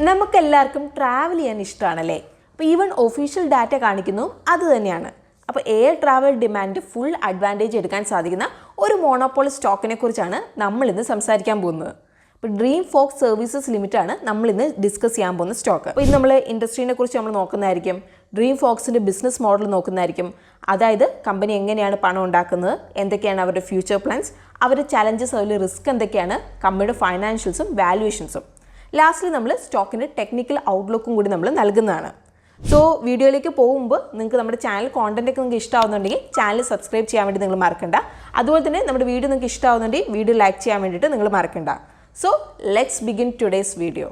നമുക്കെല്ലാവർക്കും ട്രാവൽ ചെയ്യാൻ ഇഷ്ടമാണല്ലേ? അപ്പോൾ ഈവൻ ഒഫീഷ്യൽ ഡാറ്റ കാണിക്കുന്നു അത് തന്നെയാണ്. അപ്പോൾ air travel demand full advantage എടുക്കാൻ സാധിക്കുന്ന ഒരു മോണോപോളി സ്റ്റോക്കിനെ കുറിച്ചാണ് നമ്മളിന്ന് സംസാരിക്കാൻ പോകുന്നത്. ഇപ്പോൾ ഡ്രീം ഫോക്സ് സർവീസസ് ലിമിറ്റാണ് നമ്മളിന്ന് ഡിസ്കസ് ചെയ്യാൻ പോകുന്ന സ്റ്റോക്ക്. അപ്പോൾ ഇത് നമ്മൾ ഇൻഡസ്ട്രീനെ കുറിച്ച് നമ്മൾ നോക്കുന്നതായിരിക്കും, ഡ്രീം ഫോക്സിൻ്റെ ബിസിനസ് മോഡൽ നോക്കുന്നതായിരിക്കും. അതായത് കമ്പനി എങ്ങനെയാണ് പണം ഉണ്ടാക്കുന്നത്, എന്തൊക്കെയാണ് അവരുടെ ഫ്യൂച്ചർ പ്ലാൻസ്, അവരുടെ ചലഞ്ചസ്, അതിൽ റിസ്ക് എന്തൊക്കെയാണ്, കമ്പനിയുടെ ഫൈനാൻഷ്യൽസും വാല്യുവേഷൻസും. ലാസ്റ്റിൽ നമ്മൾ സ്റ്റോക്കിൻ്റെ ടെക്നിക്കൽ ഔട്ട്ലുക്കും കൂടി നമ്മൾ നൽകുന്നതാണ്. സോ വീഡിയോയിലേക്ക് പോകുമ്പോൾ നിങ്ങൾക്ക് നമ്മുടെ ചാനൽ കോണ്ടൻറ്റൊക്കെ നിങ്ങൾക്ക് ഇഷ്ടമാവുന്നുണ്ടെങ്കിൽ ചാനൽ സബ്സ്ക്രൈബ് ചെയ്യാൻ വേണ്ടി നിങ്ങൾ മറക്കണ്ട. അതുപോലെ തന്നെ നമ്മുടെ വീഡിയോ നിങ്ങൾക്ക് ഇഷ്ടമാവുന്നുണ്ടെങ്കിൽ വീഡിയോ ലൈക്ക് ചെയ്യാൻ വേണ്ടിയിട്ട് നിങ്ങൾ മറക്കണ്ട. So let's begin today's video.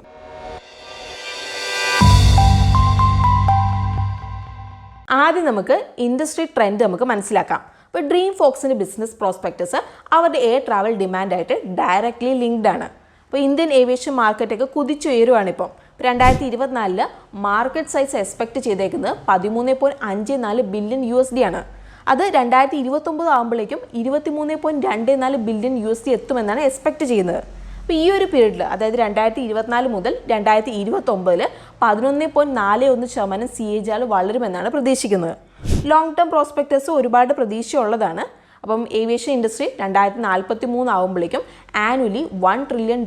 ആദ്യം നമുക്ക് ഇൻഡസ്ട്രി ട്രെൻഡ് നമുക്ക് മനസ്സിലാക്കാം. അപ്പോൾ ഡ്രീം ഫോക്സിൻ്റെ ബിസിനസ് പ്രോസ്പെക്ടസ് അവരുടെ എയർ ട്രാവൽ ഡിമാൻഡായിട്ട് ഡയറക്റ്റ്ലി ലിങ്ക്ഡ് ആണ്. അപ്പോൾ ഇന്ത്യൻ ഏവിയേഷൻ മാർക്കറ്റൊക്കെ കുതിച്ചുയരുവാണ്. ഇപ്പം 2024 മാർക്കറ്റ് സൈസ് എക്സ്പെക്ട് ചെയ്തേക്കുന്നത് $13.54 ബില്യൺ ആണ്. അത് 2029 ആകുമ്പോഴേക്കും $23.24 ബില്യൺ എത്തുമെന്നാണ് എക്സ്പെക്ട് ചെയ്യുന്നത്. അപ്പോൾ ഈ ഒരു പീരീഡിൽ, അതായത് 2024 മുതൽ 2029 11.41% CAGR വളരുമെന്നാണ് പ്രതീക്ഷിക്കുന്നത്. ലോങ് ടേം പ്രോസ്പെക്ടസ് ഒരുപാട് പ്രതീക്ഷയുള്ളതാണ്. അപ്പം ഏവിയേഷൻ ഇൻഡസ്ട്രി 2043 ആകുമ്പോഴേക്കും ആനുവലി $1 ട്രില്യൺ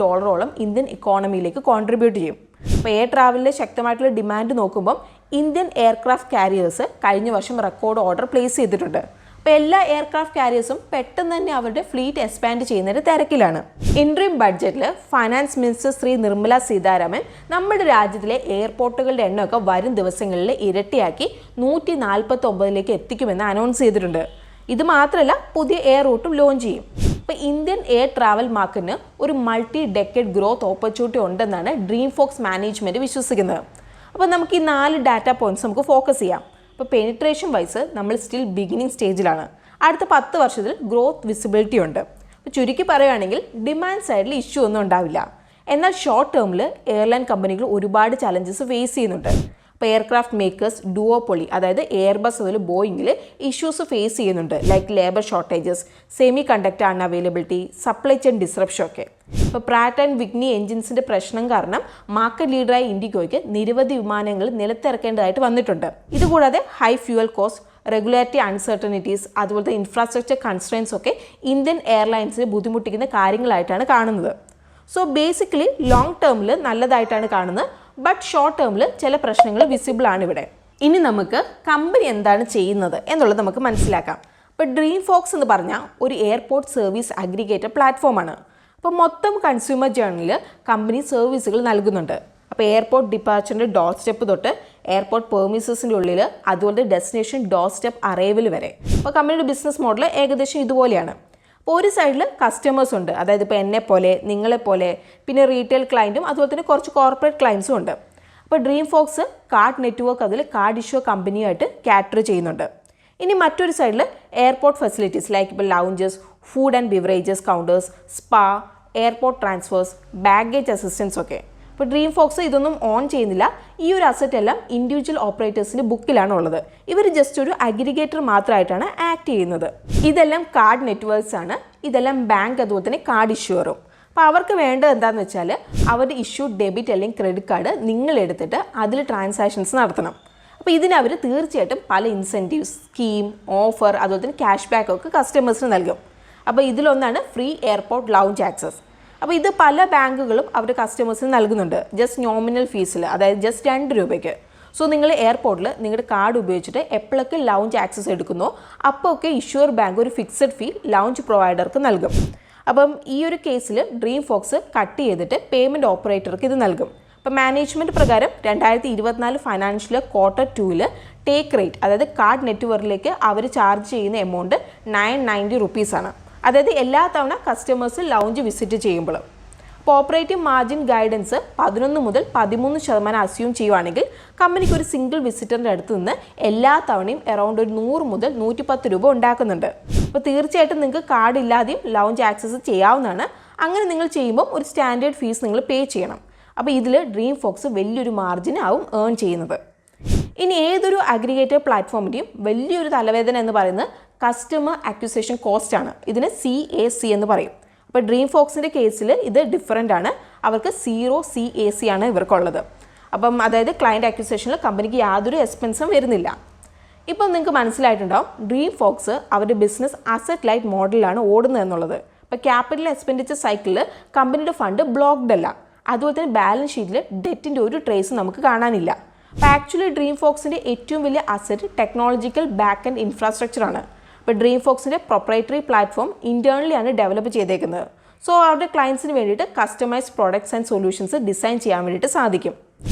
ഇന്ത്യൻ ഇക്കോണമിയിലേക്ക് കോൺട്രിബ്യൂട്ട് ചെയ്യും. അപ്പോൾ എയർ ട്രാവലിലെ ശക്തമായിട്ടുള്ള ഡിമാൻഡ് നോക്കുമ്പം ഇന്ത്യൻ എയർക്രാഫ്റ്റ് കാരിയേഴ്സ് കഴിഞ്ഞ വർഷം റെക്കോർഡ് ഓർഡർ പ്ലേസ് ചെയ്തിട്ടുണ്ട്. അപ്പോൾ എല്ലാ എയർക്രാഫ്റ്റ് കാരിയേഴ്സും പെട്ടെന്ന് തന്നെ അവരുടെ ഫ്ലീറ്റ് എക്സ്പാൻഡ് ചെയ്യുന്നതിൻ്റെ തിരക്കിലാണ്. ഇൻട്രീം ബഡ്ജറ്റിൽ ഫൈനാൻസ് മിനിസ്റ്റർ ശ്രീ നിർമ്മല സീതാരാമൻ നമ്മുടെ രാജ്യത്തിലെ എയർപോർട്ടുകളുടെ എണ്ണമൊക്കെ വരും ദിവസങ്ങളിൽ ഇരട്ടിയാക്കി 149 എത്തിക്കുമെന്ന് അനൗൺസ് ചെയ്തിട്ടുണ്ട്. ഇത് മാത്രമല്ല, പുതിയ എയർ റൂട്ടും ലോഞ്ച് ചെയ്യും. ഇപ്പോൾ ഇന്ത്യൻ എയർ ട്രാവൽ മാർക്കറ്റിന് ഒരു മൾട്ടി ഡെക്കേഡ് ഗ്രോത്ത് ഓപ്പർച്യൂണിറ്റി ഉണ്ടെന്നാണ് ഡ്രീം ഫോക്സ് മാനേജ്മെൻറ്റ് വിശ്വസിക്കുന്നത്. അപ്പോൾ നമുക്ക് ഈ 4 ഡാറ്റ പോയിന്റ്സ് നമുക്ക് ഫോക്കസ് ചെയ്യാം. അപ്പോൾ പെനിട്രേഷൻ വൈസ് നമ്മൾ സ്റ്റിൽ ബിഗിനിങ് സ്റ്റേജിലാണ്. അടുത്ത 10 വർഷത്തിൽ ഗ്രോത്ത് വിസിബിലിറ്റി ഉണ്ട്. അപ്പോൾ ചുരുക്കി പറയുകയാണെങ്കിൽ ഡിമാൻഡ് സൈഡിൽ ഇഷ്യൂ ഒന്നും ഉണ്ടാവില്ല. എന്നാൽ ഷോർട്ട് ടേമിൽ എയർലൈൻ കമ്പനികൾ ഒരുപാട് ചലഞ്ചസ് ഫേസ് ചെയ്യുന്നുണ്ട്. ഇപ്പോൾ എയർക്രാഫ്റ്റ് മേക്കേഴ്സ് ഡുവോപ്പൊളി, അതായത് എയർബസ് അതിൽ ബോയിങ്ങിൽ ഇഷ്യൂസ് ഫേസ് ചെയ്യുന്നുണ്ട്. Like labour shortages, semi conductor unavailability, supply chain disruption ഒക്കെ. ഇപ്പോൾ പ്രാറ്റ് ആൻഡ് വിറ്റ്നി എഞ്ചിൻസിൻ്റെ പ്രശ്നം കാരണം മാർക്കറ്റ് ലീഡറായ ഇൻഡിഗോയ്ക്ക് നിരവധി വിമാനങ്ങൾ നിലത്തിറക്കേണ്ടതായിട്ട് വന്നിട്ടുണ്ട്. ഇതുകൂടാതെ high fuel cost, regulatory uncertainties, അതുപോലത്തെ ഇൻഫ്രാസ്ട്രക്ചർ കൺസ്ട്രെയിൻസ് ഒക്കെ ഇന്ത്യൻ എയർലൈൻസിനെ ബുദ്ധിമുട്ടിക്കുന്ന കാര്യങ്ങളായിട്ടാണ് കാണുന്നത്. സോ ബേസിക്കലി ലോങ് ടേമിൽ നല്ലതായിട്ടാണ് കാണുന്നത്. ബട്ട് ഷോർട്ട് ടേമിൽ ചില പ്രശ്നങ്ങൾ വിസിബിൾ ആണ് ഇവിടെ. ഇനി നമുക്ക് കമ്പനി എന്താണ് ചെയ്യുന്നത് എന്നുള്ളത് നമുക്ക് മനസ്സിലാക്കാം. ഇപ്പോൾ ഡ്രീം ഫോക്സ് എന്ന് പറഞ്ഞാൽ ഒരു എയർപോർട്ട് സർവീസ് അഗ്രിഗേറ്റർ പ്ലാറ്റ്ഫോമാണ്. അപ്പോൾ മൊത്തം കൺസ്യൂമർ ജേർണിയിൽ കമ്പനി സർവീസുകൾ നൽകുന്നുണ്ട്. അപ്പോൾ എയർപോർട്ട് ഡിപ്പാച്ചറിൻ്റെ ഡോർ സ്റ്റെപ്പ് തൊട്ട് എയർപോർട്ട് പെർമിസസിൻ്റെ ഉള്ളിൽ, അതുപോലെ ഡെസ്റ്റിനേഷൻ ഡോർ സ്റ്റെപ്പ് അറൈവൽ വരെ. അപ്പോൾ കമ്പനിയുടെ ബിസിനസ് മോഡൽ ഏകദേശം ഇതുപോലെയാണ്. അപ്പോൾ ഒരു സൈഡിൽ കസ്റ്റമേഴ്സ് ഉണ്ട്, അതായത് ഇപ്പോൾ എന്നെപ്പോലെ, നിങ്ങളെപ്പോലെ, പിന്നെ റീറ്റെയിൽ ക്ലയൻറ്റും അതുപോലെ തന്നെ കുറച്ച് കോർപ്പറേറ്റ് ക്ലയൻസും ഉണ്ട്. അപ്പോൾ ഡ്രീം ഫോക്സ് കാർഡ് നെറ്റ്വർക്ക് അതിൽ കാർഡ് ഇഷ്യൂ കമ്പനിയായിട്ട് കാറ്റർ ചെയ്യുന്നുണ്ട്. ഇനി മറ്റൊരു സൈഡിൽ എയർപോർട്ട് ഫെസിലിറ്റീസ് ലൈക്ക് ഇപ്പോൾ lounges, food and beverages counters, spa, airport transfers, baggage assistance ഒക്കെ. ഇപ്പോൾ ഡ്രീം ഫോക്സ് ഇതൊന്നും ഓൺ ചെയ്യുന്നില്ല. ഈ ഒരു അസറ്റ് എല്ലാം ഇൻഡിവിജ്വൽ ഓപ്പറേറ്റേഴ്സിൻ്റെ ബുക്കിലാണ് ഉള്ളത്. ഇവർ ജസ്റ്റ് ഒരു അഗ്രിഗേറ്റർ മാത്രമായിട്ടാണ് ആക്ട് ചെയ്യുന്നത്. ഇതെല്ലാം കാർഡ് നെറ്റ്വർക്ക്സ് ആണ്. ഇതെല്ലാം ബാങ്ക്, അതുപോലെ തന്നെ കാർഡ് ഇഷ്യൂറും. അപ്പോൾ അവർക്ക് വേണ്ടത് എന്താണെന്ന് വെച്ചാൽ അവരുടെ ഇഷ്യൂ ഡെബിറ്റ് അല്ലെങ്കിൽ ക്രെഡിറ്റ് കാർഡ് നിങ്ങൾ എടുത്തിട്ട് അതിൽ ട്രാൻസാക്ഷൻസ് നടത്തണം. അപ്പോൾ ഇതിന് അവർ തീർച്ചയായിട്ടും പല ഇൻസെൻറ്റീവ്സ്, സ്കീം, ഓഫർ, അതുപോലെ തന്നെ ക്യാഷ് ബാക്ക് ഒക്കെ കസ്റ്റമേഴ്സിന് നൽകും. അപ്പോൾ ഇതിലൊന്നാണ് ഫ്രീ എയർപോർട്ട് ലൗഞ്ച് ആക്സസ്. അപ്പോൾ ഇത് പല ബാങ്കുകളും അവരുടെ കസ്റ്റമേഴ്സിന് നൽകുന്നുണ്ട് ജസ്റ്റ് നോമിനൽ ഫീസിൽ, അതായത് ജസ്റ്റ് ₹2. സോ നിങ്ങൾ എയർപോർട്ടിൽ നിങ്ങളുടെ കാർഡ് ഉപയോഗിച്ചിട്ട് എപ്പോഴൊക്കെ ലൗഞ്ച് ആക്സസ് എടുക്കുന്നോ അപ്പോൾ ഒക്കെ ഇഷ്യൂർ ബാങ്ക് ഒരു ഫിക്സഡ് ഫീ ലൗഞ്ച് പ്രൊവൈഡർക്ക് നൽകും. അപ്പം ഈ ഒരു കേസിൽ ഡ്രീം ഫോക്സ് കട്ട് ചെയ്തിട്ട് പേയ്മെൻറ്റ് ഓപ്പറേറ്റർക്ക് ഇത് നൽകും. അപ്പോൾ മാനേജ്മെൻറ്റ് പ്രകാരം 2024 ഫൈനാൻഷ്യൽ Q2 ടേക്ക് റേറ്റ്, അതായത് കാർഡ് നെറ്റ്വർക്കിലേക്ക് അവർ ചാർജ് ചെയ്യുന്ന എമൗണ്ട് ₹990 ആണ്. അതായത് എല്ലാ തവണ കസ്റ്റമേഴ്സ് ലൗഞ്ച് വിസിറ്റ് ചെയ്യുമ്പോൾ. അപ്പോൾ ഓപ്പറേറ്റിംഗ് മാർജിൻ ഗൈഡൻസ് 11 മുതൽ 13% അസ്യൂം ചെയ്യുവാണെങ്കിൽ കമ്പനിക്ക് ഒരു സിംഗിൾ വിസിറ്ററിൻ്റെ അടുത്ത് നിന്ന് എല്ലാ തവണയും അറൗണ്ട് ഒരു $100 മുതൽ $110 ഉണ്ടാക്കുന്നുണ്ട്. അപ്പോൾ തീർച്ചയായിട്ടും നിങ്ങൾക്ക് കാർഡ് ഇല്ലാതെയും ലൗഞ്ച് ആക്സസ് ചെയ്യാവുന്നതാണ്. അങ്ങനെ നിങ്ങൾ ചെയ്യുമ്പോൾ ഒരു സ്റ്റാൻഡേർഡ് ഫീസ് നിങ്ങൾ പേ ചെയ്യണം. അപ്പോൾ ഇതിൽ ഡ്രീം ഫോക്സ് വലിയൊരു മാർജിനാവും ഏൺ ചെയ്യുന്നത്. ഇനി ഏതൊരു അഗ്രിഗേറ്റർ പ്ലാറ്റ്ഫോമിൻ്റെയും വലിയൊരു തലവേദന എന്ന് പറയുന്നത് കസ്റ്റമർ അക്വിസിഷൻ കോസ്റ്റ് ആണ്. ഇതിന് CAC എന്ന് പറയും. അപ്പോൾ ഡ്രീം ഫോക്സിൻ്റെ കേസിൽ ഇത് ഡിഫറൻ്റ് ആണ്. അവർക്ക് 0 CAC ആണ് ഇവർക്കുള്ളത്. അപ്പം അതായത് ക്ലയൻറ്റ് അക്വിസിഷനിൽ കമ്പനിക്ക് യാതൊരു എക്സ്പെൻസും വരുന്നില്ല. ഇപ്പം നിങ്ങൾക്ക് മനസ്സിലായിട്ടുണ്ടാവും ഡ്രീം ഫോക്സ് അവരുടെ ബിസിനസ് അസറ്റ് ലൈറ്റ് മോഡലിലാണ് ഓടുന്നത് എന്നുള്ളത്. ഇപ്പോൾ ക്യാപിറ്റൽ എക്സ്പെൻഡിച്ചർ സൈക്കിളിൽ കമ്പനിയുടെ ഫണ്ട് ബ്ലോക്ക്ഡ് അല്ല. അതുപോലെ തന്നെ ബാലൻസ് ഷീറ്റിൽ ഡെറ്റിൻ്റെ ഒരു ട്രേസ് നമുക്ക് കാണാനില്ല. അപ്പോൾ ആക്ച്വലി ഡ്രീം ഫോക്സിൻ്റെ ഏറ്റവും വലിയ asset technological back and infrastructure ആണ്. ഇപ്പോൾ ഡ്രീം ഫോക്സിൻ്റെ പ്രൊപ്രൈറ്ററി പ്ലാറ്റ്ഫോം ഇൻറ്റേർണലി ആണ് ഡെവലപ്പ് ചെയ്തേക്കുന്നത്. സോ അവരുടെ ക്ലയൻസിന് വേണ്ടിയിട്ട് customised products and solutions design ചെയ്യാൻ വേണ്ടിയിട്ട് സാധിക്കും.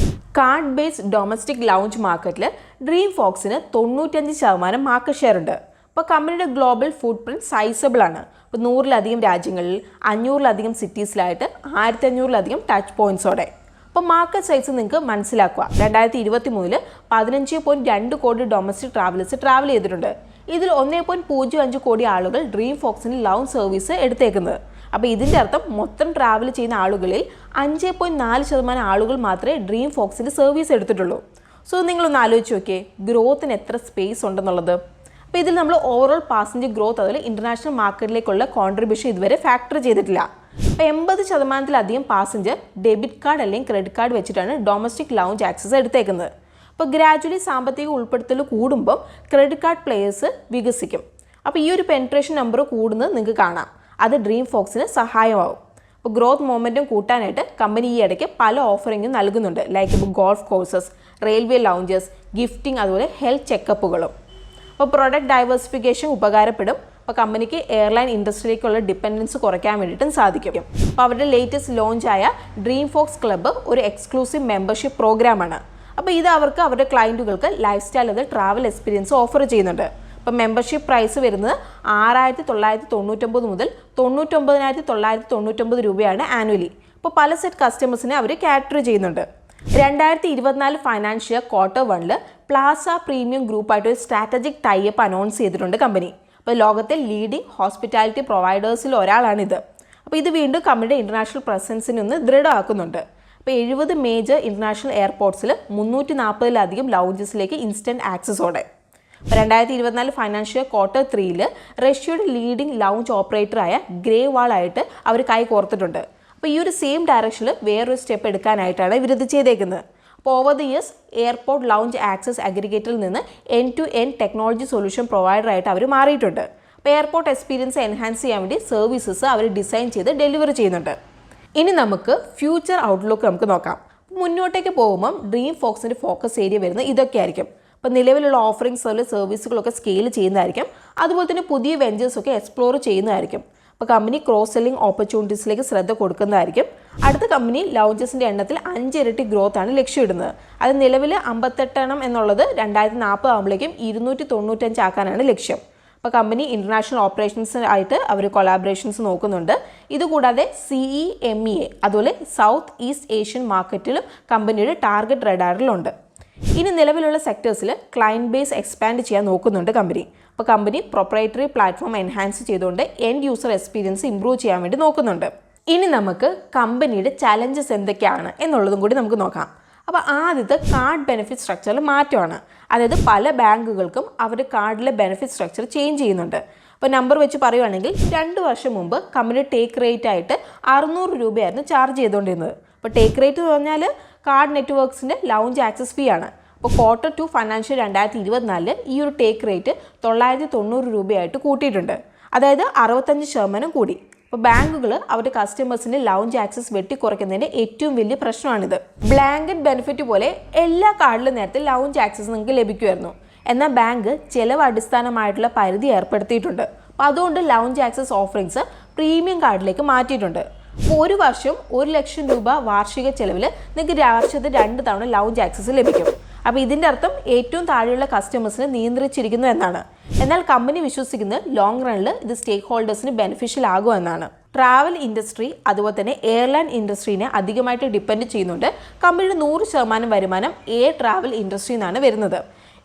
കാർഡ് ബേസ്ഡ് ഡൊമസ്റ്റിക് ലൗഞ്ച് മാർക്കറ്റിൽ ഡ്രീം ഫോക്സിന് 95% മാർക്കറ്റ് ഷെയർ ഉണ്ട്. അപ്പോൾ കമ്പനിയുടെ ഗ്ലോബൽ ഫുട് പ്രിൻറ്റ് സൈസബിൾ ആണ്. ഇപ്പോൾ 100-ലധികം രാജ്യങ്ങളിൽ 500-ലധികം സിറ്റീസിലായിട്ട് 1500-ലധികം ടച്ച് പോയിൻറ്റ്സോടെ. അപ്പോൾ മാർക്കറ്റ് സൈസ് നിങ്ങൾക്ക് മനസ്സിലാക്കുക. 2023 15.2 കോടി ഡൊമസ്റ്റിക് ട്രാവലേഴ്സ് ട്രാവൽ ചെയ്തിട്ടുണ്ട്. ഇതിൽ 1.05 കോടി ആളുകൾ ഡ്രീം ഫോക്സിന് ലൗഞ്ച് സർവീസ് എടുത്തേക്കുന്നത്. അപ്പോൾ ഇതിൻ്റെ അർത്ഥം മൊത്തം ട്രാവൽ ചെയ്യുന്ന ആളുകളിൽ 5.4% ആളുകൾ മാത്രമേ ഡ്രീം ഫോക്സിൻ്റെ സർവീസ് എടുത്തിട്ടുള്ളൂ. സോ നിങ്ങളൊന്ന് ആലോചിച്ച് നോക്കിയേ ഗ്രോത്തിന് എത്ര സ്പേസ് ഉണ്ടെന്നുള്ളത്. അപ്പോൾ ഇതിൽ നമ്മൾ ഓവറോൾ പാസഞ്ചർ ഗ്രോത്ത് അതുപോലെ ഇൻ്റർനാഷണൽ മാർക്കറ്റിലേക്കുള്ള കോൺട്രിബ്യൂഷൻ ഇതുവരെ ഫാക്ടർ ചെയ്തിട്ടില്ല. അപ്പോൾ 80%-ലധികം പാസഞ്ചർ ഡെബിറ്റ് കാർഡ് അല്ലെങ്കിൽ ക്രെഡിറ്റ് കാർഡ് വെച്ചിട്ടാണ് ഡൊമസ്റ്റിക് ലൗഞ്ച് ആക്സസ് എടുത്തേക്കുന്നത്. അപ്പോൾ ഗ്രാജുവലി സാമ്പത്തിക ഉൾപ്പെടുത്തൽ കൂടുമ്പം ക്രെഡിറ്റ് കാർഡ് പ്ലേയേഴ്സ് വികസിക്കും. അപ്പോൾ ഈ ഒരു പെൻട്രേഷൻ നമ്പർ കൂടുന്നത് നിങ്ങൾക്ക് കാണാം. അത് ഡ്രീം ഫോക്സിന് സഹായമാവും. അപ്പോൾ ഗ്രോത്ത് മൊമെൻറ്റും കൂട്ടാനായിട്ട് കമ്പനി ഈ ഇടയ്ക്ക് പല ഓഫറിങ്ങും നൽകുന്നുണ്ട്. ലൈക്ക് ഇപ്പോൾ ഗോൾഫ് കോഴ്സസ്, റെയിൽവേ ലൗഞ്ചസ്, ഗിഫ്റ്റിംഗ് അതുപോലെ ഹെൽത്ത് ചെക്കപ്പുകളും. അപ്പോൾ പ്രൊഡക്റ്റ് ഡൈവേഴ്സിഫിക്കേഷൻ ഉപകാരപ്പെടും. അപ്പോൾ കമ്പനിക്ക് എയർലൈൻ ഇൻഡസ്ട്രിയിലേക്കുള്ള ഡിപ്പെൻഡൻസ് കുറയ്ക്കാൻ വേണ്ടിയിട്ടും സാധിക്കും. അപ്പോൾ അവരുടെ ലേറ്റസ്റ്റ് ലോഞ്ചായ ഡ്രീം ഫോക്സ് ക്ലബ്ബ് ഒരു എക്സ്ക്ലൂസീവ് മെമ്പർഷിപ്പ് പ്രോഗ്രാമാണ്. അപ്പോൾ ഇത് അവർക്ക് അവരുടെ ക്ലയൻറ്റുകൾക്ക് ലൈഫ് സ്റ്റൈൽ അത് ട്രാവൽ എക്സ്പീരിയൻസ് ഓഫർ ചെയ്യുന്നുണ്ട്. അപ്പോൾ മെമ്പർഷിപ്പ് പ്രൈസ് വരുന്നത് 6,999 മുതൽ 99,999 രൂപയാണ് ആനുവലി. അപ്പോൾ പല സെറ്റ് കസ്റ്റമേഴ്സിനെ അവർ കാറ്റർ ചെയ്യുന്നുണ്ട്. 2024 ഫൈനാൻഷ്യൽ ക്വാർട്ടർ 1 പ്ലാസ പ്രീമിയം ഗ്രൂപ്പായിട്ട് ഒരു സ്ട്രാറ്റജിക് ടൈപ്പ് അനൗൺസ് ചെയ്തിട്ടുണ്ട് കമ്പനി. അപ്പോൾ ലോകത്തെ ലീഡിംഗ് ഹോസ്പിറ്റാലിറ്റി പ്രൊവൈഡേഴ്സിൽ ഒരാളാണിത്. അപ്പോൾ ഇത് വീണ്ടും കമ്പനിയുടെ ഇൻ്റർനാഷണൽ പ്രസൻസിനെ ഒന്ന് ദൃഢമാക്കുന്നുണ്ട്. അപ്പോൾ 70 മേജർ ഇൻ്റർനാഷണൽ എയർപോർട്ട്സിൽ 340-ലധികം ലൗഞ്ചസിലേക്ക് ഇൻസ്റ്റൻറ്റ് ആക്സസോടെ. 2024 ഫൈനാൻഷ്യൽ ക്വാർട്ടർ 3 റഷ്യയുടെ ലീഡിംഗ് ലൗഞ്ച് ഓപ്പറേറ്ററായ ഗ്രേ വാളായിട്ട് അവർ കൈ കോർത്തിട്ടുണ്ട്. അപ്പോൾ ഈ ഒരു സെയിം ഡയറക്ഷനിൽ വേറൊരു സ്റ്റെപ്പ് എടുക്കാനായിട്ടാണ് ഇവരിത് ചെയ്തേക്കുന്നത്. അപ്പോൾ over the years airport lounge access അഗ്രിഗേറ്ററിൽ നിന്ന് end-to-end ടെക്നോളജി സൊല്യൂഷൻ പ്രൊവൈഡറായിട്ട് അവർ മാറിയിട്ടുണ്ട്. അപ്പോൾ എയർപോർട്ട് എക്സ്പീരിയൻസ് എൻഹാൻസ് ചെയ്യാൻ വേണ്ടി സർവീസസ് അവർ ഡിസൈൻ ചെയ്ത് ഡെലിവറി ചെയ്യുന്നുണ്ട്. ഇനി നമുക്ക് ഫ്യൂച്ചർ ഔട്ട്ലുക്ക് നമുക്ക് നോക്കാം. മുന്നോട്ടേക്ക് പോകുമ്പം ഡ്രീം ഫോക്സിൻ്റെ ഫോക്കസ് ഏരിയ വരുന്നത് ഇതൊക്കെ ആയിരിക്കും. അപ്പോൾ നിലവിലുള്ള ഓഫറിങ്സ് അതുപോലെ സർവീസുകളൊക്കെ സ്കെയിൽ ചെയ്യുന്നതായിരിക്കും. അതുപോലെ തന്നെ പുതിയ വെഞ്ചേഴ്സൊക്കെ എക്സ്പ്ലോർ ചെയ്യുന്നതായിരിക്കും. അപ്പോൾ കമ്പനി ക്രോസ് സെല്ലിംഗ് ഓപ്പർച്യൂണിറ്റീസിലേക്ക് ശ്രദ്ധ കൊടുക്കുന്നതായിരിക്കും. അടുത്ത കമ്പനി ലൗഞ്ചസിൻ്റെ എണ്ണത്തിൽ 5 ഇരട്ടി ഗ്രോത്താണ് ലക്ഷ്യമിടുന്നത്. അത് നിലവിൽ 58 എണ്ണം എന്നുള്ളത് 2040 ആകുമ്പോഴേക്കും 295 ആക്കാനാണ് ലക്ഷ്യം. അപ്പോൾ കമ്പനി ഇൻ്റർനാഷണൽ ഓപ്പറേഷൻസ് ആയിട്ട് അവർ കൊളാബറേഷൻസ് നോക്കുന്നുണ്ട്. ഇതുകൂടാതെ CEMEA അതുപോലെ സൗത്ത് ഈസ്റ്റ് ഏഷ്യൻ മാർക്കറ്റിലും കമ്പനിയുടെ ടാർഗറ്റ് റഡാറിലുണ്ട്. ഇനി നിലവിലുള്ള സെക്ടേഴ്സിൽ ക്ലയൻറ്റ് ബേസ് എക്സ്പാൻഡ് ചെയ്യാൻ നോക്കുന്നുണ്ട് കമ്പനി. അപ്പോൾ കമ്പനി പ്രൊപ്രൈറ്ററി പ്ലാറ്റ്ഫോം എൻഹാൻസ് ചെയ്തുകൊണ്ട് എൻഡ് യൂസർ എക്സ്പീരിയൻസ് ഇംപ്രൂവ് ചെയ്യാൻ വേണ്ടി നോക്കുന്നുണ്ട്. ഇനി നമുക്ക് കമ്പനിയുടെ ചലഞ്ചസ് എന്തൊക്കെയാണ് എന്നുള്ളതും കൂടി നമുക്ക് നോക്കാം. അപ്പോൾ ആദ്യത്തെ കാർഡ് ബെനിഫിറ്റ് സ്ട്രക്ചറിൽ മാറ്റമാണ്. അതായത് പല ബാങ്കുകൾക്കും അവരുടെ കാർഡിലെ ബെനിഫിറ്റ് സ്ട്രക്ചർ ചേഞ്ച് ചെയ്യുന്നുണ്ട്. അപ്പോൾ നമ്പർ വെച്ച് പറയുവാണെങ്കിൽ 2 വർഷം മുമ്പ് കമ്പനി ടേക്ക് റേറ്റ് ആയിട്ട് 600 രൂപയായിരുന്നു ചാർജ് ചെയ്തുകൊണ്ടിരുന്നത്. അപ്പോൾ ടേക്ക് റേറ്റ് എന്ന് പറഞ്ഞാൽ കാർഡ് നെറ്റ്വർക്ക്സിൻ്റെ ലൗഞ്ച് ആക്സസ് ഫീ ആണ്. അപ്പോൾ ക്വാർട്ടർ 2 ഫൈനാൻഷ്യൽ 2024 ഈ ഒരു ടേക്ക് റേറ്റ് 990 രൂപയായിട്ട് കൂട്ടിയിട്ടുണ്ട്. അതായത് 65% കൂടി. അപ്പോൾ ബാങ്കുകൾ അവരുടെ കസ്റ്റമേഴ്സിൻ്റെ ലൗഞ്ച് ആക്സസ് വെട്ടിക്കുറയ്ക്കുന്നതിൻ്റെ ഏറ്റവും വലിയ പ്രശ്നമാണിത്. ബ്ലാങ്കറ്റ് ബെനിഫിറ്റ് പോലെ എല്ലാ കാർഡിലും നേരത്തെ ലൗഞ്ച് ആക്സസ് നിങ്ങൾക്ക് ലഭിക്കുമായിരുന്നു. എന്നാൽ ബാങ്ക് ചിലവ് അടിസ്ഥാനമായിട്ടുള്ള പരിധി ഏർപ്പെടുത്തിയിട്ടുണ്ട്. അപ്പോൾ അതുകൊണ്ട് ലൗഞ്ച് ആക്സസ് ഓഫറിങ്സ് പ്രീമിയം കാർഡിലേക്ക് മാറ്റിയിട്ടുണ്ട്. അപ്പോൾ ഒരു വർഷം 1 ലക്ഷം രൂപ വാർഷിക ചെലവിൽ നിങ്ങൾക്ക് വർഷത്തിൽ 2 തവണ ലൗഞ്ച് ആക്സസ് ലഭിക്കും. അപ്പോൾ ഇതിൻ്റെ അർത്ഥം ഏറ്റവും താഴെയുള്ള കസ്റ്റമേഴ്സിനെ നിയന്ത്രിച്ചിരിക്കുന്നു എന്നാണ്. എന്നാൽ കമ്പനി വിശ്വസിക്കുന്നത് ലോങ് റണ്ണിൽ ഇത് സ്റ്റേക്ക് ഹോൾഡേഴ്സിന് ബെനിഫിഷ്യൽ ആകും എന്നാണ്. ട്രാവൽ ഇൻഡസ്ട്രി അതുപോലെ തന്നെ എയർലൈൻ ഇൻഡസ്ട്രീനെ അധികമായിട്ട് ഡിപ്പെൻഡ് ചെയ്യുന്നുണ്ട്. കമ്പനിയുടെ 100% വരുമാനം എയർ ട്രാവൽ ഇൻഡസ്ട്രിയിൽ നിന്നാണ് വരുന്നത്.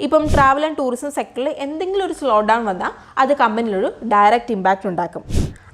ഇപ്പം ട്രാവൽ ആൻഡ് ടൂറിസം സെക്ടറിൽ എന്തെങ്കിലും ഒരു സ്ലോ ഡൗൺ വന്നാൽ അത് കമ്പനിയിലൊരു ഡയറക്റ്റ് ഇമ്പാക്റ്റ് ഉണ്ടാക്കും.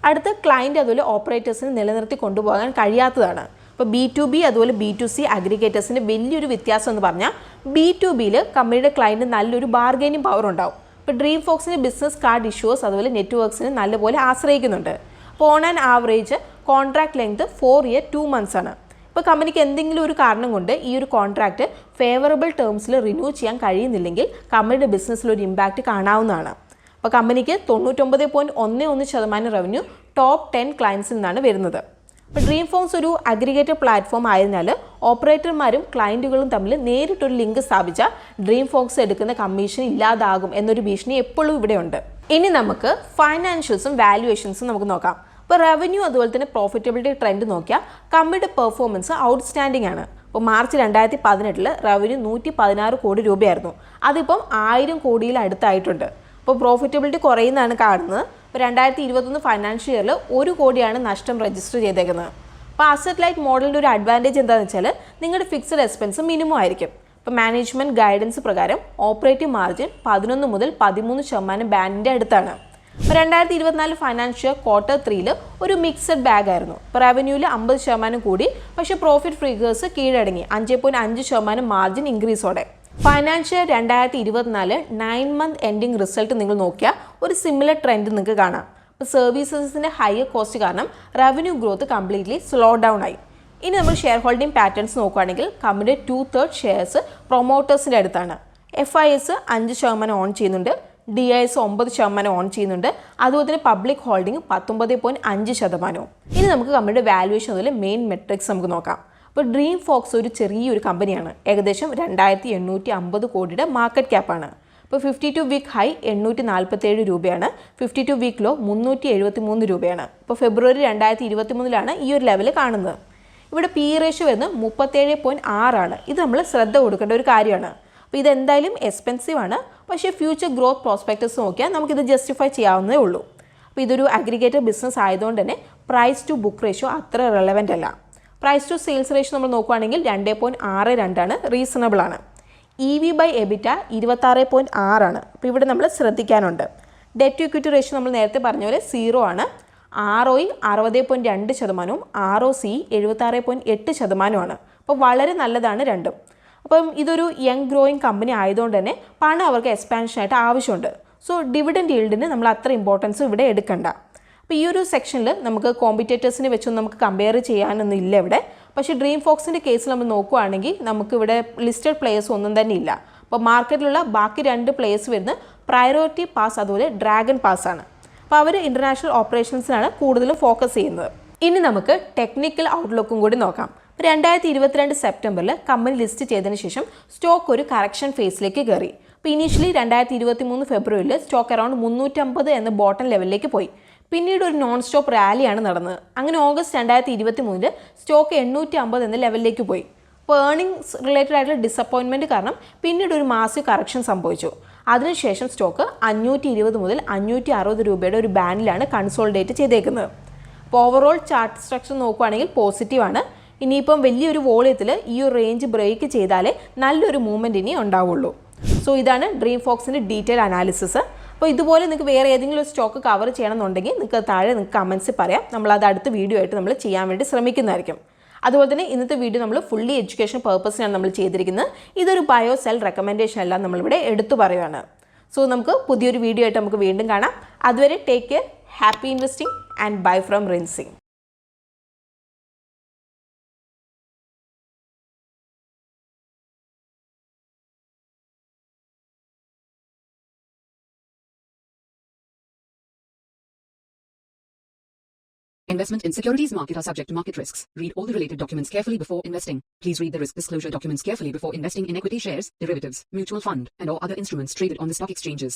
അടുത്ത ക്ലയൻറ്റ് അതുപോലെ ഓപ്പറേറ്റേഴ്സിന് നിലനിർത്തി കൊണ്ടുപോകാൻ കഴിയാത്തതാണ്. ഇപ്പോൾ B2B അതുപോലെ B2C അഗ്രിഗേറ്റേഴ്സിൻ്റെ വലിയൊരു വ്യത്യാസം എന്ന് പറഞ്ഞാൽ B2Bയിൽ കമ്പനിയുടെ ക്ലയൻറ്റ് നല്ലൊരു ബാർഗൈനിങ് പവർ ഉണ്ടാവും. ഇപ്പോൾ ഡ്രീം ഫോക്സിൻ്റെ ബിസിനസ് കാർഡ് ഇഷ്യൂസ് അതുപോലെ നെറ്റ്വർക്ക്സിന് നല്ലപോലെ ആശ്രയിക്കുന്നുണ്ട്. അപ്പോൾ on and average contract length 4 year 2 months ആണ്. ഇപ്പോൾ കമ്പനിക്ക് എന്തെങ്കിലും ഒരു കാരണം കൊണ്ട് ഈ ഒരു കോൺട്രാക്റ്റ് ഫേവറബിൾ ടേംസിൽ റിന്യൂ ചെയ്യാൻ കഴിയുന്നില്ലെങ്കിൽ കമ്പനിയുടെ ബിസിനസ്സിൽ ഒരു ഇമ്പാക്റ്റ് കാണാവുന്നതാണ്. അപ്പോൾ കമ്പനിക്ക് 99.11% റവന്യൂ ടോപ്പ് 10 ക്ലയൻസിൽ നിന്നാണ് വരുന്നത്. അപ്പോൾ ഡ്രീം ഫോക്സ് ഒരു അഗ്രിഗേറ്റഡ് പ്ലാറ്റ്ഫോം ആയതിനാൽ ഓപ്പറേറ്റർമാരും ക്ലയൻറ്റുകളും തമ്മിൽ നേരിട്ടൊരു ലിങ്ക് സ്ഥാപിച്ചാൽ ഡ്രീം ഫോക്സ് എടുക്കുന്ന കമ്മീഷൻ ഇല്ലാതാകും എന്നൊരു ഭീഷണി എപ്പോഴും ഇവിടെയുണ്ട്. ഇനി നമുക്ക് ഫൈനാൻഷ്യൽസും വാല്യുവേഷൻസും നമുക്ക് നോക്കാം. ഇപ്പോൾ റവന്യൂ അതുപോലെ തന്നെ പ്രോഫിറ്റബിലിറ്റി ട്രെൻഡ് നോക്കിയാൽ കമ്പനിയുടെ പെർഫോമൻസ് ഔട്ട്സ്റ്റാൻഡിംഗ് ആണ്. ഇപ്പോൾ മാർച്ച് 2018 റവന്യൂ 116 കോടി രൂപയായിരുന്നു. അതിപ്പം 1000 കോടിയിൽ അടുത്തായിട്ടുണ്ട്. അപ്പോൾ പ്രോഫിറ്റബിലിറ്റി കുറയുന്നതാണ് കാണുന്നത്. ഇപ്പോൾ 2021 ഫൈനാൻഷ്യൽ ഇയറിൽ 1 കോടിയാണ് നഷ്ടം രജിസ്റ്റർ ചെയ്തേക്കുന്നത്. അപ്പോൾ അസറ്റ് ലൈറ്റ് മോഡലിൻ്റെ ഒരു അഡ്വാൻറ്റേജ് എന്താണെന്ന് വെച്ചാൽ നിങ്ങളുടെ ഫിക്സഡ് എക്സ്പെൻസ് മിനിമം ആയിരിക്കും. ഇപ്പോൾ മാനേജ്മെൻറ്റ് ഗൈഡൻസ് പ്രകാരം ഓപ്പറേറ്റിംഗ് മാർജിൻ 11 മുതൽ 13% ബാൻഡിൻ്റെ അടുത്താണ്. ഇപ്പോൾ 2024 ഫൈനാൻഷ്യൽ ക്വാർട്ടർ 3 ഒരു മിക്സഡ് ബാഗ് ആയിരുന്നു. ഇപ്പോൾ റവന്യൂവിൽ 50% കൂടി, പക്ഷേ പ്രോഫിറ്റ് ഫിഗേഴ്സ് കീഴടങ്ങി 5.5% മാർജിൻ ഇൻക്രീസോടെ. ഫൈനാൻഷ്യൽ 2024 9 month എൻഡിങ് റിസൾട്ട് നിങ്ങൾ നോക്കിയാൽ ഒരു സിമിലർ ട്രെൻഡ് നിങ്ങൾക്ക് കാണാം. ഇപ്പോൾ സർവീസസിൻ്റെ ഹയർ കോസ്റ്റ് കാരണം revenue growth completely slow down ആയി. ഇനി നമ്മൾ ഷെയർ ഹോൾഡിംഗ് പാറ്റേൺസ് നോക്കുകയാണെങ്കിൽ കമ്പനിയുടെ 2/3 ഷെയർസ് പ്രൊമോട്ടേഴ്സിൻ്റെ അടുത്താണ്. FIS 5% ഓൺ ചെയ്യുന്നുണ്ട്, DIS 9% ഓൺ ചെയ്യുന്നുണ്ട്, അതുപോലെ തന്നെ പബ്ലിക് ഹോൾഡിംഗ് 19.5%. ഇനി നമുക്ക് കമ്പനിയുടെ വാല്യുവേഷൻ അതുപോലെ മെയിൻ മെട്രിക്സ് നമുക്ക് നോക്കാം. അപ്പോൾ ഡ്രീം ഫോക്സ് ഒരു ചെറിയൊരു കമ്പനിയാണ്. ഏകദേശം 2850 കോടിയുടെ മാർക്കറ്റ് ക്യാപ്പാണ്. ഇപ്പോൾ 52 വീക്ക് ഹൈ 847 രൂപയാണ്, 52 വീക്ക് ലോ 373 രൂപയാണ്. ഇപ്പോൾ ഫെബ്രുവരി 2023 ഈ ഒരു ലെവൽ കാണുന്നത്. ഇവിടെ PE റേഷ്യോ വരുന്നത് 37.6 ആണ്. ഇത് നമ്മൾ ശ്രദ്ധ കൊടുക്കേണ്ട ഒരു കാര്യമാണ്. അപ്പോൾ ഇതെന്തായാലും എക്സ്പെൻസീവ് ആണ്, പക്ഷേ ഫ്യൂച്ചർ ഗ്രോത്ത് പ്രോസ്പെക്ടസ് നോക്കിയാൽ നമുക്കിത് ജസ്റ്റിഫൈ ചെയ്യാവുന്നതേ ഉള്ളൂ. അപ്പോൾ ഇതൊരു അഗ്രിഗേറ്റഡ് ബിസിനസ് ആയതുകൊണ്ട് തന്നെ പ്രൈസ് ടു ബുക്ക് റേഷ്യോ അത്ര റെലവൻ്റ് അല്ല. പ്രൈസ് ടു സെയിൽസ് റേഷ്യോ നമ്മൾ നോക്കുകയാണെങ്കിൽ 2.62 ആണ്, റീസണബിൾ ആണ്. EV/EBITDA 26.6 ആണ്. അപ്പോൾ ഇവിടെ നമ്മൾ ശ്രദ്ധിക്കാനുണ്ട്. ഡെറ്റ് ടു ഇക്വിറ്റി റേഷ്യോ നമ്മൾ നേരത്തെ പറഞ്ഞ പോലെ 0 ആണ്. ROE 60.2%, ROCE 76.8% അപ്പോൾ വളരെ നല്ലതാണ് രണ്ടും. അപ്പം ഇതൊരു യങ് ഗ്രോയിങ് കമ്പനി ആയതുകൊണ്ട് തന്നെ പണം അവർക്ക് എക്സ്പാൻഷനായിട്ട് ആവശ്യമുണ്ട്. സോ ഡിവിഡൻഡ് ഈൽഡിന് നമ്മൾ അത്ര ഇമ്പോർട്ടൻസ് ഇവിടെ എടുക്കണ്ട. അപ്പോൾ ഈ ഒരു സെക്ഷനിൽ നമുക്ക് കോമ്പറ്റേറ്റേഴ്സിനെ വെച്ചൊന്നും നമുക്ക് കമ്പയർ ചെയ്യാനൊന്നും ഇല്ല ഇവിടെ. പക്ഷേ ഡ്രീം ഫോക്സിൻ്റെ കേസിൽ നമ്മൾ നോക്കുകയാണെങ്കിൽ നമുക്കിവിടെ ലിസ്റ്റഡ് പ്ലേയേഴ്സ് ഒന്നും തന്നെ ഇല്ല. അപ്പോൾ മാർക്കറ്റിലുള്ള ബാക്കി 2 പ്ലേയേഴ്സ് വരുന്നത് പ്രയോറിറ്റി പാസ് അതുപോലെ ഡ്രാഗൺ പാസ് ആണ്. അപ്പോൾ അവർ ഇൻ്റർനാഷണൽ ഓപ്പറേഷൻസിനാണ് കൂടുതലും ഫോക്കസ് ചെയ്യുന്നത്. ഇനി നമുക്ക് ടെക്നിക്കൽ ഔട്ട്ലുക്കും കൂടി നോക്കാം. 2022 സെപ്റ്റംബറിൽ കമ്പനി ലിസ്റ്റ് ചെയ്തതിന് ശേഷം സ്റ്റോക്ക് ഒരു കറക്ഷൻ ഫേസിലേക്ക് കയറി. അപ്പോൾ ഇനീഷ്യലി 2023 ഫെബ്രുവരിയിൽ സ്റ്റോക്ക് അറൗണ്ട് 350 എന്ന ബോട്ടം ലെവലിലേക്ക് പോയി. പിന്നീട് ഒരു നോൺ സ്റ്റോപ്പ് റാലിയാണ് നടന്നത്. അങ്ങനെ ഓഗസ്റ്റ് 2023 സ്റ്റോക്ക് 850 എന്ന ലെവലിലേക്ക് പോയി. അപ്പോൾ ഏർണിംഗ്സ് റിലേറ്റഡ് ആയിട്ടുള്ള ഡിസപ്പോയിൻമെൻറ്റ് കാരണം പിന്നീട് ഒരു മാസീവ് കറക്ഷൻ സംഭവിച്ചു. അതിനുശേഷം സ്റ്റോക്ക് 520 മുതൽ 560 രൂപയുടെ ഒരു ബാൻഡിലാണ് കൺസോളിഡേറ്റ് ചെയ്തേക്കുന്നത്. അപ്പോൾ ഓവറോൾ ചാർട്ട് സ്ട്രക്ചർ നോക്കുകയാണെങ്കിൽ പോസിറ്റീവാണ്. ഇനിയിപ്പം വലിയൊരു വോളിയത്തിൽ ഈ ഒരു റേഞ്ച് ബ്രേക്ക് ചെയ്താലേ നല്ലൊരു മൂവ്മെൻറ്റ് ഇനി ഉണ്ടാവുള്ളൂ. സോ ഇതാണ് ഡ്രീം ഫോക്സിൻ്റെ ഡീറ്റെയിൽ അനാലിസിസ്. അപ്പോൾ ഇതുപോലെ നിങ്ങൾക്ക് വേറെ ഏതെങ്കിലും ഒരു സ്റ്റോക്ക് കവർ ചെയ്യണമെന്നുണ്ടെങ്കിൽ നിങ്ങൾക്ക് താഴെ നിങ്ങൾക്ക് കമൻസ് പറയാം. നമ്മളത് അടുത്ത വീഡിയോ ആയിട്ട് നമ്മൾ ചെയ്യാൻ വേണ്ടി ശ്രമിക്കുന്നതായിരിക്കും. അതുപോലെ തന്നെ ഇന്നത്തെ വീഡിയോ നമ്മൾ ഫുള്ളി എഡ്യൂക്കേഷൻ പർപ്പസിനാണ് നമ്മൾ ചെയ്തിരിക്കുന്നത്. ഇതൊരു ബയോ സെൽ റെക്കമെൻഡേഷൻ എല്ലാം നമ്മളിവിടെ എടുത്തു പറയുകയാണ്. സോ നമുക്ക് പുതിയൊരു വീഡിയോ ആയിട്ട് നമുക്ക് വീണ്ടും കാണാം. അതുവരെ take care, happy investing and bye from റിൻസിംഗ്. Investment in securities market are subject to market risks. Read all the related documents carefully before investing. Please read the risk disclosure documents carefully before investing in equity shares, derivatives, mutual fund, and or other instruments traded on the stock exchanges.